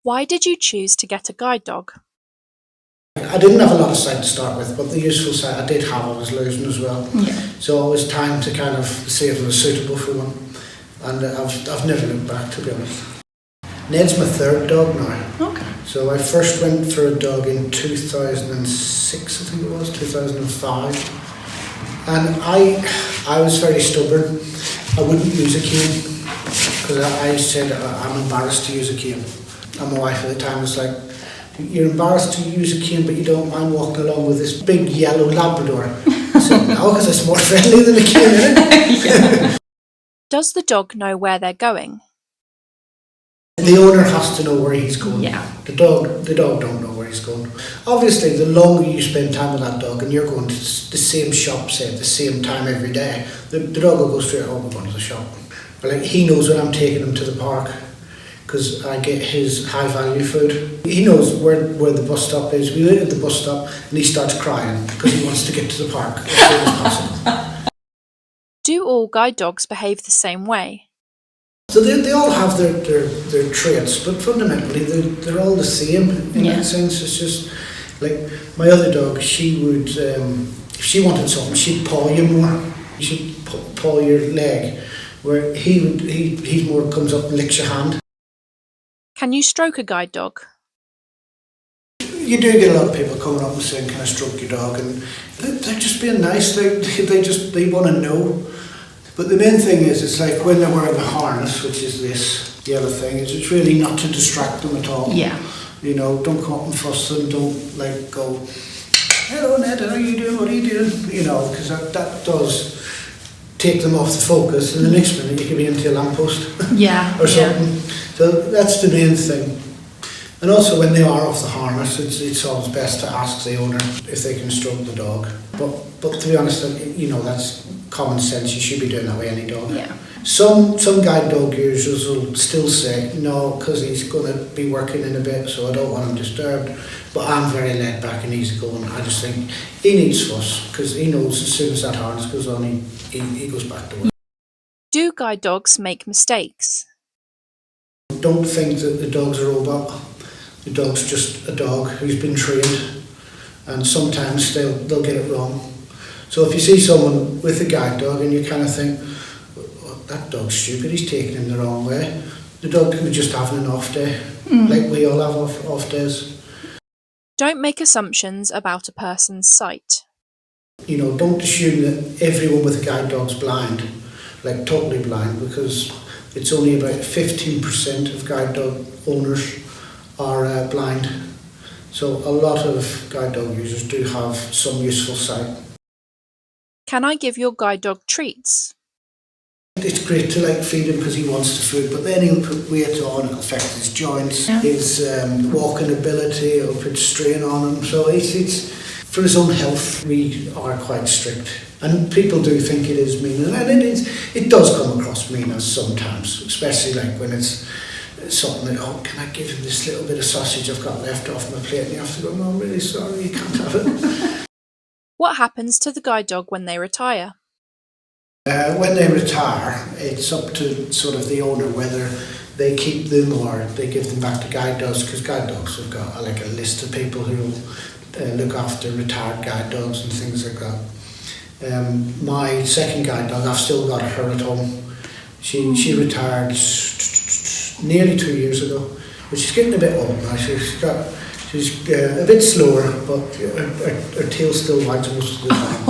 Why did you choose to get a guide dog? I didn't have a lot of sight to start with, but the useful sight I did have I was losing as well. Yeah. So it was time to kind of see if it was suitable for one. And I've never looked back, to be honest. Ned's my third dog now. Okay. So I first went for a dog in 2006, I think it was, 2005. And I was very stubborn. I wouldn't use a cane because I said I'm embarrassed to use a cane. And my wife at the time was like, "You're embarrassed to use a cane, but you don't mind walking along with this big yellow Labrador." I said, "No, because it's more friendly than a cane, isn't it?" Yeah. Does the dog know where they're going? The owner has to know where he's going. Yeah. The dog don't know where he's going. Obviously, the longer you spend time with that dog and you're going to the same shop, say, at the same time every day, the dog will go straight home and go to the shop. But like, he knows when I'm taking him to the park because I get his high value food. He knows where the bus stop is. We wait at the bus stop and he starts crying because he wants to get to the park as soon as possible. Do all guide dogs behave the same way? So they all have their traits, but fundamentally they're all the same in that sense. It's just like my other dog, she would, if she wanted something, she'd paw you more. She'd paw your leg, where he more comes up and licks your hand. Can you stroke a guide dog? You do get a lot of people coming up and saying, "Can I stroke your dog?" And they're just being nice. They want to know. But the main thing is, it's like when they're wearing the harness, which is this yellow thing, it's really not to distract them at all. Yeah. You know, don't come up and fuss them, don't like go, "Hello Ned, how are you doing, what are you doing?" You know, because that does take them off the focus, and the next minute you could be into a lamppost. Yeah. or something. Yeah. So that's the main thing. And also when they are off the harness, it's always best to ask the owner if they can stroke the dog. But to be honest, you know, that's common sense. You should be doing that with any dog. Yeah. Some guide dog users will still say, "No, because he's going to be working in a bit, so I don't want him disturbed." But I'm very laid back and easygoing. I just think he needs fuss because he knows as soon as that harness goes on, he goes back to work. Do guide dogs make mistakes? Don't think that the dog's a robot. The dog's just a dog who's been trained, and sometimes they'll get it wrong. So if you see someone with a guide dog and you kind of think, "Well, that dog's stupid, he's taking him the wrong way," the dog could be just having an off day, like we all have off days. Don't make assumptions about a person's sight. You know, don't assume that everyone with a guide dog's blind, like totally blind, because it's only about 15% of guide dog owners are blind. So a lot of guide dog users do have some useful sight. Can I give your guide dog treats? It's great to like feed him because he wants the food, but then he'll put weight on, it'll affect his joints, his walking ability, it'll put strain on him. So it's for his own health, we are quite strict. And people do think it is mean, and it does come across mean as sometimes, especially like when it's something like, "Oh, can I give him this little bit of sausage I've got left off my plate?" And you have to go, "No, I'm really sorry, you can't have it." What happens to the guide dog when they retire? When they retire, it's up to sort of the owner whether they keep them or they give them back to guide dogs, because guide dogs have got like a list of people who will look after retired guide dogs and things like that. My second guide dog, I've still got her at home. She retired nearly 2 years ago, but she's getting a bit old now. She's a bit slower, but her tail still wags most of the time.